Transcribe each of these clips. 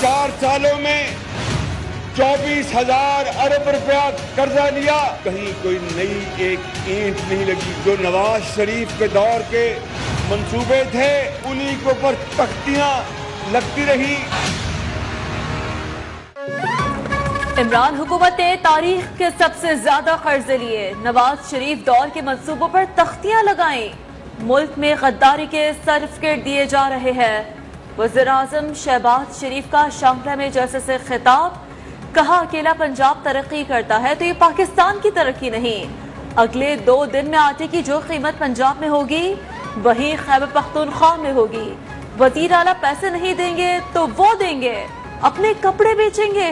4 सालों में 24,000 अरब रुपया कर्जा लिया, कहीं कोई नई एक ईंट नहीं लगी। जो नवाज शरीफ के दौर के मंसूबे थे उन्हीं के ऊपर तख्तियां लगती रही। इमरान हुकूमत ने तारीख के सबसे ज्यादा कर्जे लिए, नवाज शरीफ दौर के मंसूबों पर तख्तियां लगाई। मुल्क में गद्दारी के सर्टिफिकेट दिए जा रहे हैं। वज़ीर आज़म शहबाज शरीफ का शांगला में जलसे से खिताब, कहा अकेला पंजाब तरक्की करता है तो ये पाकिस्तान की तरक्की नहीं। अगले 2 दिन में आटे की जो कीमत पंजाब में होगी वही खैबर पख्तूनख्वा में होगी। वजीर आला पैसे नहीं देंगे तो वो देंगे, अपने कपड़े बेचेंगे,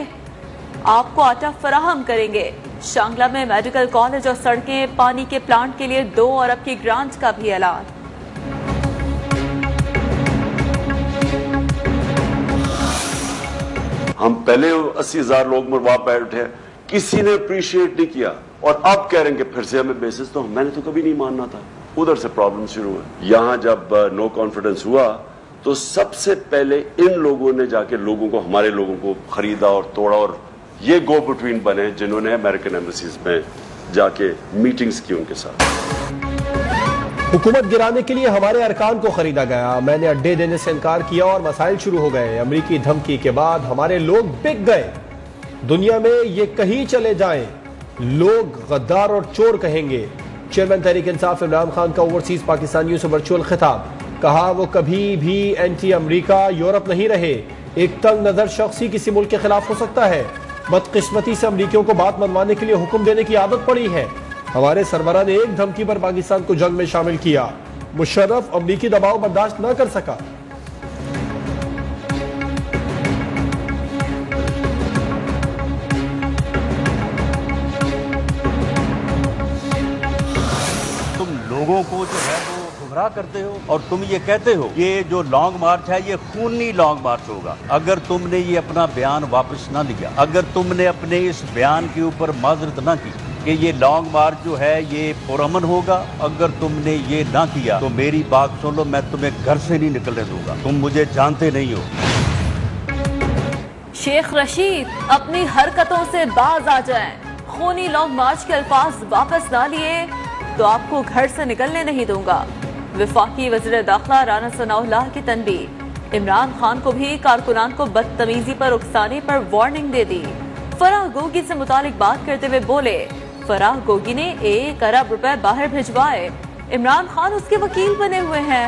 आपको आटा फराहम करेंगे। शांगला में मेडिकल कॉलेज और सड़कें, पानी के प्लांट के लिए 2 अरब की ग्रांट का भी ऐलान। हम पहले 80,000 लोग मरवा बैठे, किसी ने अप्रिशिएट नहीं किया और अब कह रहे हैं कि फिर से हमें बेसिस, तो मैंने तो कभी नहीं मानना था। उधर से प्रॉब्लम शुरू हुआ। यहां जब नो कॉन्फिडेंस हुआ तो सबसे पहले इन लोगों ने जाके लोगों को, हमारे लोगों को खरीदा और तोड़ा और ये गो बिटवीन बने जिन्होंने अमेरिकन एम्बेसीज में जाके मीटिंग्स की उनके साथ। हुकूमत गिराने के लिए हमारे अरकान को खरीदा गया, मैंने अड्डे देने से इनकार किया और मसाइल शुरू हो गए। अमरीकी धमकी के बाद हमारे लोग बिक गए। दुनिया में ये कहीं चले जाएं, लोग गद्दार और चोर कहेंगे। चेयरमैन तहरीक इंसाफ इमरान खान का ओवरसीज पाकिस्तानियों से वर्चुअल खिताब, कहा वो कभी भी एंटी अमरीका यूरोप नहीं रहे। एक तंग नजर शख्स ही किसी मुल्क के खिलाफ हो सकता है। बदकिस्मती से अमरीकियों को बात मनवाने के लिए हुक्म देने की आदत पड़ी है। हमारे सरबराह ने एक धमकी पर पाकिस्तान को जंग में शामिल किया। मुशर्रफ अमरीकी दबाव बर्दाश्त न कर सका। तुम लोगों को जो है वो गुमराह करते हो और तुम ये कहते हो ये जो लॉन्ग मार्च है ये खूनी लॉन्ग मार्च होगा। अगर तुमने ये अपना बयान वापस ना लिया, अगर तुमने अपने इस बयान के ऊपर माजरत ना की कि ये लॉन्ग मार्च जो है ये पुरअमन होगा, अगर तुमने ये ना किया तो मेरी बात सुन लो, मैं तुम्हें घर से नहीं निकलने दूंगा। तुम मुझे जानते नहीं हो। शेख रशीद अपनी हरकतों से बाज आ जाएं। खूनी लॉन्ग मार्च के अल्फाज वापस ना लिए तो आपको घर से निकलने नहीं दूंगा। वफाकी वज़ीर दाखिला राना सनाउल्लाह की तनबीह, इमरान खान को भी कारकुनान को बदतमीजी पर उकसाने पर वार्निंग दे दी। फराह गोगी से मुतालिक बात करते हुए बोले, फराह गोगी ने 1 अरब रुपए बाहर भिजवाए, इमरान खान उसके वकील बने हुए हैं।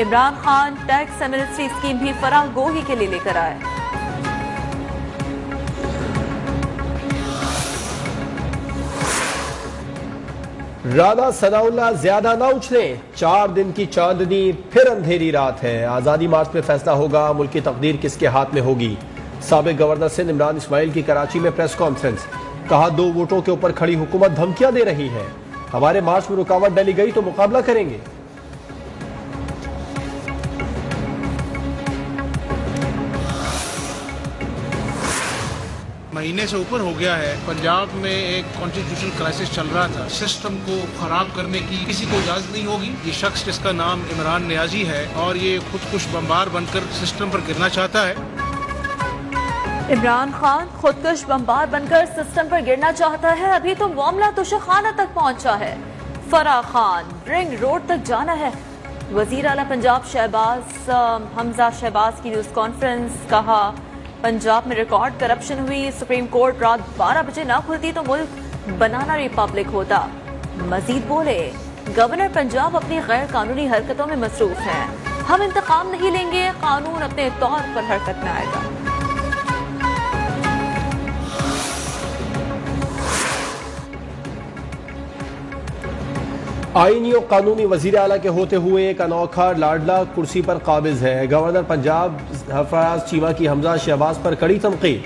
Imran Khan tax amnesty scheme भी फराह गोगी के लिए लेकर आए। राना सनाउल्लाह ज्यादा ना उछले, 4 दिन की चांदनी फिर अंधेरी रात है। आजादी मार्च में फैसला होगा, मुल्क की तकदीर किसके हाथ में होगी। साबिक गवर्नर सिंध इमरान इस्माइल की कराची में प्रेस कॉन्फ्रेंस, कहा 2 वोटों के ऊपर खड़ी हुकूमत धमकियां दे रही है। हमारे मार्च में रुकावट डाली गई तो मुकाबला करेंगे। महीने से ऊपर हो गया है, पंजाब में एक कॉन्स्टिट्यूशनल क्राइसिस चल रहा था। सिस्टम को खराब करने की किसी को इजाजत नहीं होगी। ये शख्स जिसका नाम इमरान नियाजी है और ये खुदकुश बमबार बनकर सिस्टम पर गिरना चाहता है। इमरान खान खुदकुश बमबार बनकर सिस्टम पर गिरना चाहता है। अभी तो मामला तुशाखाना तक पहुंचा है। फराह खान रिंग रोड तक जाना है। वजीर आला पंजाब शहबाज हमजा शहबाज की न्यूज कॉन्फ्रेंस, कहा पंजाब में रिकॉर्ड करप्शन हुई, सुप्रीम कोर्ट रात 12 बजे ना खुलती तो मुल्क बनाना रिपब्लिक होता। मजीद बोले, गवर्नर पंजाब अपनी गैर कानूनी हरकतों में मसरूफ हैं। हम इंतकाम नहीं लेंगे, कानून अपने तौर पर हरकत में आएगा। आईनी और कानूनी वजीर आला के होते हुए एक अनोखा लाडला कुर्सी पर काबिज है। गवर्नर पंजाब सरफराज चीमा की हमजा शहबाज पर कड़ी तनकीद,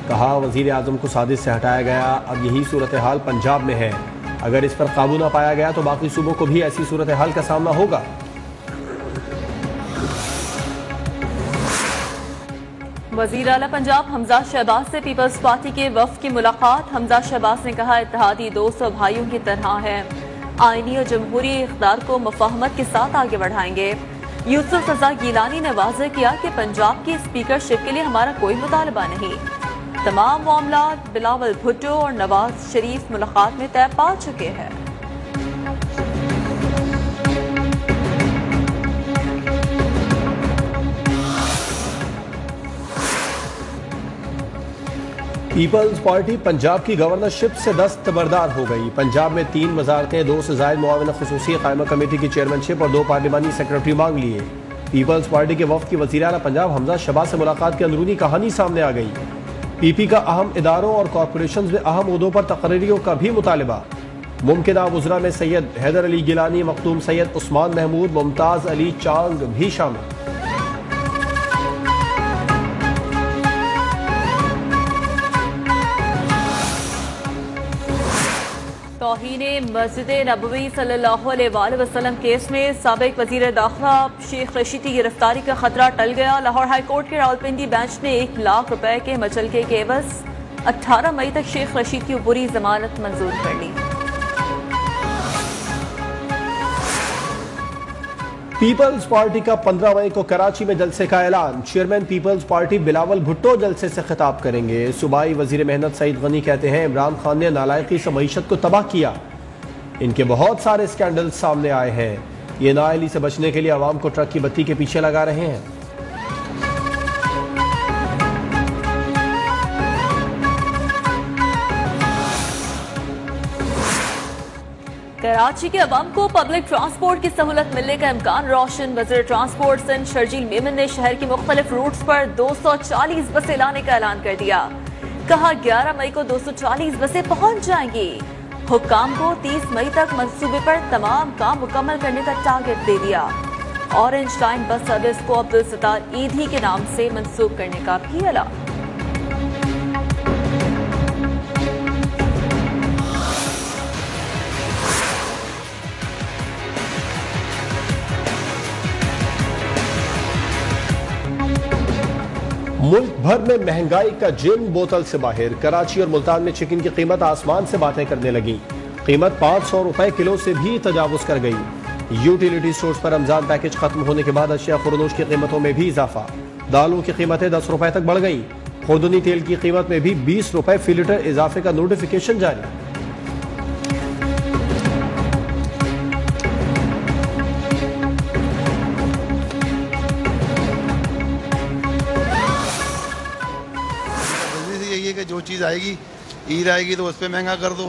कहा वजीर आजम को साजिश से हटाया गया। अब यही सूरत हाल पंजाब में है। अगर इस पर काबू न पाया गया तो बाकी सूबों को भी ऐसी सूरत हाल का सामना होगा। वजीर आला पंजाब हमजा शहबाज से पीपल्स पार्टी के वफ्द की मुलाकात। हमजा शहबाज ने कहा, इत्तेहादी 200 भाइयों की तरह है। आईनी और जमहूरी इख्तियार को मुफाहमत के साथ आगे बढ़ाएंगे। यूसुफ रजा गिलानी ने वाज़ेह किया कि पंजाब की स्पीकरशिप के लिए हमारा कोई मुतालबा नहीं। तमाम मामला बिलावल भुट्टो और नवाज शरीफ मुलाकात में तय पा चुके हैं। पीपल्स पार्टी पंजाब की गवर्नरशिप से दस्तबरदार हो गई। पंजाब में 3 वजारतें, 2 से ज़ायद मुआविन खुसूसी कायमा कमेटी की चेयरमैनशिप और 2 पार्लिमानी सेक्रेटरी मांग लिए। पीपल्स पार्टी के वफ्द की वज़ीर आला पंजाब हमजा शबा से मुलाकात की अंदरूनी कहानी सामने आ गई। पीपी का अहम इदारों और कॉरपोरेशन में अहम उहदों पर तकरीरों का भी मुतालबा। मुमकिना वज़रा में सैयद हैदर अली गिलानी, मखदूम सैयद उस्मान महमूद, मुमताज़ अली चांग भी शामिल। तौहीन मस्जिद नबवी सल्लल्लाहु अलैहि वसल्लम केस में साबिक वजीर दाखिला शेख रशीद की गिरफ्तारी का खतरा टल गया। लाहौर हाईकोर्ट के रावलपिंडी बेंच ने 1 लाख रुपए के मचलके के एवज 18 मई तक शेख रशीद की अबूरी जमानत मंजूर कर ली। पीपल्स पार्टी का 15 मई को कराची में जलसे का ऐलान। चेयरमैन पीपल्स पार्टी बिलावल भुट्टो जलसे से खिताब करेंगे। सूबाई वजीर मेहनत सईद गनी कहते हैं इमरान खान ने नालायकी से मईशत को तबाह किया। इनके बहुत सारे स्कैंडल सामने आए हैं। ये नाअहली से बचने के लिए अवाम को ट्रक की बत्ती के पीछे लगा रहे हैं। कराची के अवाम को पब्लिक ट्रांसपोर्ट की सहूलत मिलने का इम्कान रोशन। वज़ीर ट्रांसपोर्ट सिंध शर्जील मेमन ने शहर की मुख्तलिफ रूट्स पर 240 बसें लाने का ऐलान कर दिया। कहा 11 मई को 240 बसें पहुंच जाएंगी। हुक्काम को 30 मई तक मंसूबे पर तमाम काम मुकम्मल करने का टारगेट दे दिया। ऑरेंज लाइन बस सर्विस को अब्दुल सत्तार ईदी के नाम से मंसूब करने का भी ऐलान। मुल्क भर में महंगाई का जिन बोतल से बाहर। कराची और मुल्तान में चिकन की कीमत आसमान से बातें करने लगी। कीमत 500 रुपए किलो से भी तजावुज कर गई। यूटिलिटी स्टोर्स पर रमजान पैकेज खत्म होने के बाद अशिया खुरनोश की कीमतों में भी इजाफा। दालों की कीमतें 10 रुपए तक बढ़ गई। खुर्दनी तेल की कीमत में भी 20 रुपए फी लीटर इजाफे का नोटिफिकेशन जारी। जो चीज़ आएगी ईद आएगी तो उस पर महंगा कर दो।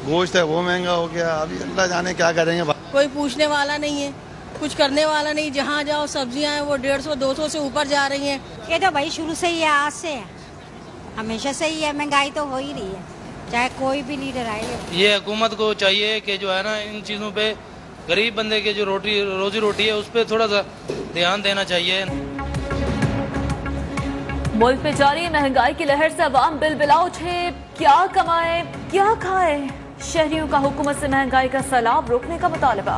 गोश्त है वो महंगा हो गया। अभी अल्लाह जाने क्या करेंगे। कोई पूछने वाला नहीं है, कुछ करने वाला नहीं। जहाँ जाओ सब्जियां हैं वो 150-200 से ऊपर जा रही हैं। ये तो भाई शुरू से ही है, आज से है, हमेशा से ही है। महंगाई तो हो ही रही है चाहे कोई भी लीडर आए। ये हुकूमत को चाहिए कि जो है ना इन चीज़ों पे गरीब बंदे के जो रोजी रोटी है उस पर थोड़ा सा ध्यान देना चाहिए। मुल्क में जारी महंगाई की लहर से अवाम बिलबिला उठे। क्या कमाए क्या खाए। शहरियों का हुकूमत से महंगाई का सैलाब रोकने का मुतालबा।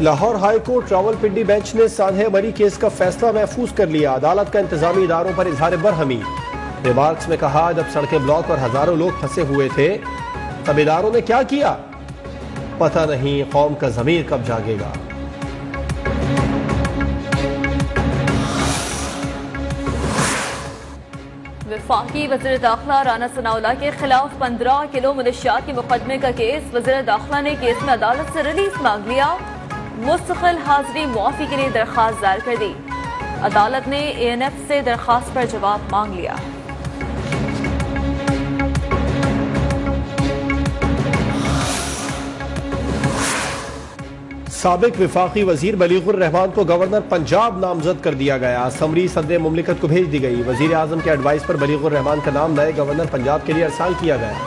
Lahore high court Rawalpindi bench ने सानहे मरी केस का फैसला महफूज कर लिया। अदालत का इंतजामी इदारों पर इजहार बरहमी। रिमार्क्स में कहा जब सड़कें ब्लॉक और हजारों लोग फंसे हुए थे तब इदारों ने क्या किया पता नहीं। कौम का ज़मीर कब जागेगा। वफाकी वज़ीर दाखिला राना सनाउल्लाह के खिलाफ 15 किलो मुनशियात के मुकदमे का केस। वज़ीर दाखिला ने केस में अदालत से रिलीफ मांग लिया। मुस्तकिल हाजिरी मुआफी के लिए दरखास्त दायर कर दी। अदालत ने ANF से दरखास्त पर जवाब मांग लिया। साबिक विफाकी वजीर बलीगुर रहमान को गवर्नर पंजाब नामजद कर दिया गया। समरी सदर मुमलिकत को भेज दी गई। वजीर आजम के एडवाइस पर बलीगुर रहमान का नाम नए गवर्नर पंजाब के लिए अरसाल किया गया।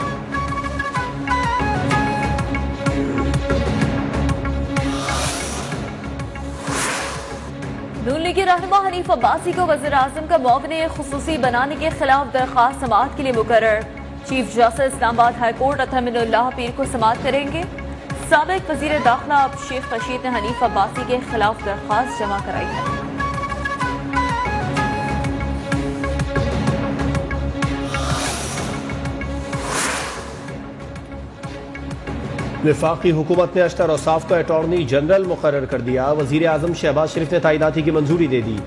नून लीग के रहनुमा हनीफ अब्बासी को वज़ीर आज़म का मुआविन खुसूसी बनाने के खिलाफ दरखास्त समाअत के लिए मुकर्रर। Chief justice Islamabad high court Athar Minallah पीर को समाअत करेंगे। साबिक वज़ीर दाखिला अब शेख रशीद ने हनीफ अब्बासी के खिलाफ दरखास्त जमा कराई है। वफाकी हुकूमत ने अशतर औसाफ को अटॉर्नी जनरल मुकर्रर कर दिया। वजीर आजम शहबाज शरीफ ने तैनाती की मंजूरी दे दी।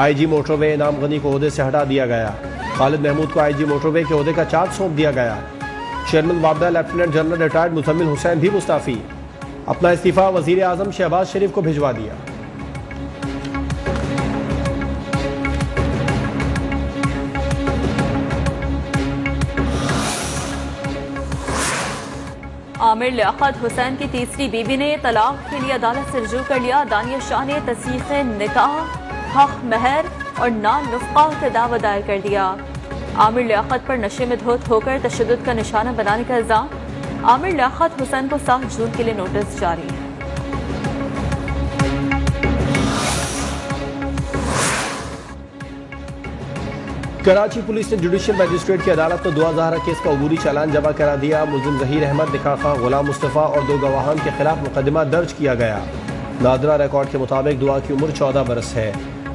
IG मोटरवे इनाम गनी को ओहदे से हटा दिया गया। खालिद महमूद को IG मोटरवे के ओहदे का चार्ज सौंप दिया गया। चेयरमैन वाबदा lieutenant general retired Muzammil Hussain भी मुस्ताफी। अपना इस्तीफा वजीर आजम शहबाज शरीफ को भिजवा दिया। आमिर लियाकत हुसैन की तीसरी बीबी ने तलाक के लिए अदालत से रुजू कर लिया। दानिया शाह ने तस्दीक़ निकाह, हक महर और नान नफ़क़ा का दावा दायर कर दिया। आमिर लियाकत पर नशे में धुत होकर तशद्दुद का निशाना बनाने का इल्जाम। आमिर लियाकत हुसैन को 7 जून के लिए नोटिस जारी है। कराची पुलिस ने जुडिशल मजिस्ट्रेट की अदालत में 2000 केस का अबूरी चालान जमा करा दिया। मुलजिम जहीर अहमद, निकाह खां, गुलाम मुस्तफ़ा और 2 गवाहान के खिलाफ मुकदमा दर्ज किया गया। नादरा रिकॉर्ड के मुताबिक दुआ की उम्र 14 बरस है।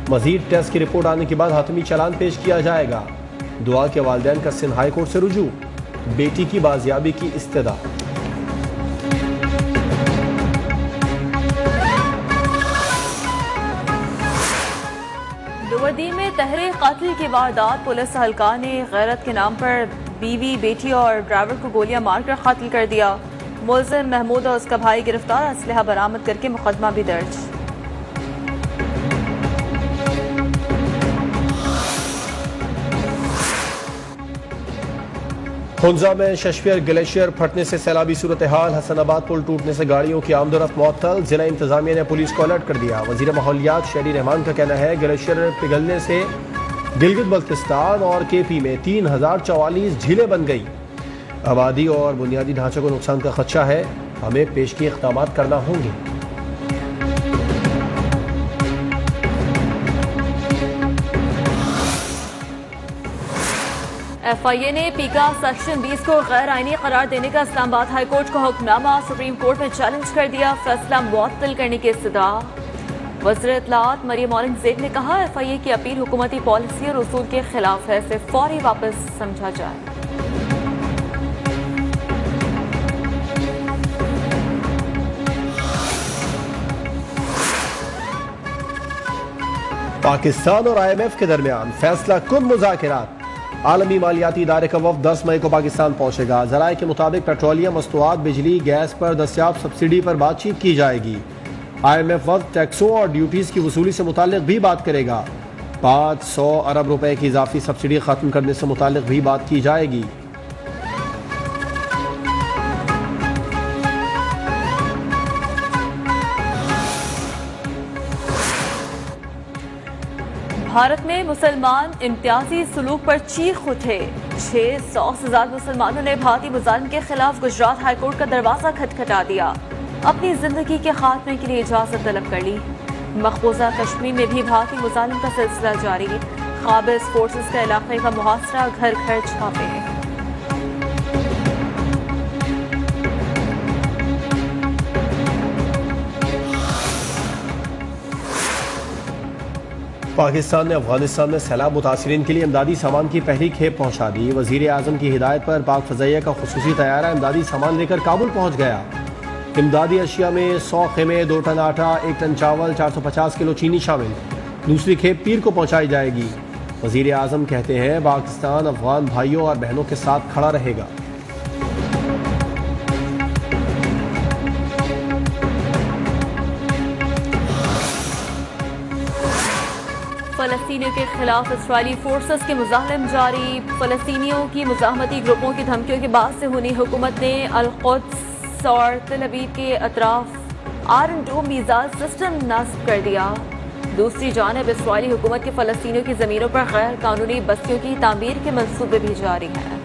मजीद टेस्ट की रिपोर्ट आने के बाद हतमी चालान पेश किया जाएगा। दुआ के वालिदैन का सिंध हाई कोर्ट से रुजू, बेटी की बाजियाबी की इस्तदा। दुवदी में तहरीर कातिल की वारदात। पुलिस हल्का ने गैरत के नाम पर बीवी, बेटी और ड्राइवर को गोलियां मारकर कातिल कर दिया। मुलजिम महमूद और उसका भाई गिरफ्तार, असलहा बरामद करके मुकदमा भी दर्ज। हुंजा में शशफियर ग्लेशियर फटने से सैलाबी सूरत हाल। हसनाबाद पुल टूटने से गाड़ियों की आमदोरफ्त मुअत्तल। जिला इंतजामिया ने पुलिस को अलर्ट कर दिया। वजीर माहौलियात शहरी रहमान का कहना है ग्लेशियर पिघलने से गिलगित बल्तिस्तान और KP में 3044 झीलें बन गई। आबादी और बुनियादी ढांचे को नुकसान का खदशा है, हमें पेशगी इक़दाम करना होंगे। FIA ने पीका सेक्शन 20 को गैर आईनी करार देने का इस्लामाबाद हाई कोर्ट को हुक्मनामा सुप्रीम कोर्ट में चैलेंज कर दिया। फैसला मुअत्तल करने की इस्तदा। वज़ीर इत्तलाआत मरियम औरंगज़ेब ने कहा FIA की अपील हुकूमती पॉलिसी और उसूल के खिलाफ है, इसे फौरी वापस समझा जाए। पाकिस्तान और IMF के दरमियान फैसला कुन मुज़ाकिरात। आलमी मालियाती इदारे का वफ़द 10 मई को पाकिस्तान पहुंचेगा। ज़राए के मुताबिक पेट्रोलियम मस्तूआत, बिजली, गैस पर दस्तियाब सब्सिडी पर बातचीत की जाएगी। IMF वफ़द टैक्सों और ड्यूटीज़ की वसूली से मुतालिक भी बात करेगा। 500 अरब रुपए की इजाफी सब्सिडी खत्म करने से मुतालिक भी बात की जाएगी। भारत में मुसलमान इम्तियाजी सलूक पर चीख उठे। 600 से ज्यादा मुसलमानों ने भारतीय मुजालिम के खिलाफ गुजरात हाई कोर्ट का दरवाजा खटखटा दिया। अपनी जिंदगी के खात्मे के लिए इजाजत तलब कर ली। मकबूजा कश्मीर में भी भारतीय मुजालिम का सिलसिला जारी। काबिज फोर्सेस का इलाके का मुहासरा, घर घर छापे। पाकिस्तान ने अफगानिस्तान में सैलाब मुतासरीन के लिए इमदादी सामान की पहली खेप पहुंचा दी। वजीर आजम की हिदायत पर पाक फजाइया का खुसूसी तैयारा इमदादी सामान लेकर काबुल पहुंच गया। इमदादी अशिया में 100 खेमे, 2 टन आटा, 1 टन चावल, 450 किलो चीनी शामिल। दूसरी खेप पीर को पहुंचाई जाएगी। वजीर आजम कहते हैं पाकिस्तान अफगान भाइयों और बहनों के साथ खड़ा रहेगा। फलस्तीनियों के खिलाफ इस्राइली फोर्सेस के मुजाहिम जारी। फलस्तीनियों की मुजाहमती ग्रुपों की धमकियों के बाद से हुनी हुकूमत ने अल-कुद्स और तल अवीव के अतराफ आयरन डोम मिसाइल सिस्टम नस्ब कर दिया। दूसरी जानब इस्राइली हुकूमत के फलस्तीनियों की जमीनों पर गैर कानूनी बस्तियों की तामीर के मंसूबे भी जारी हैं।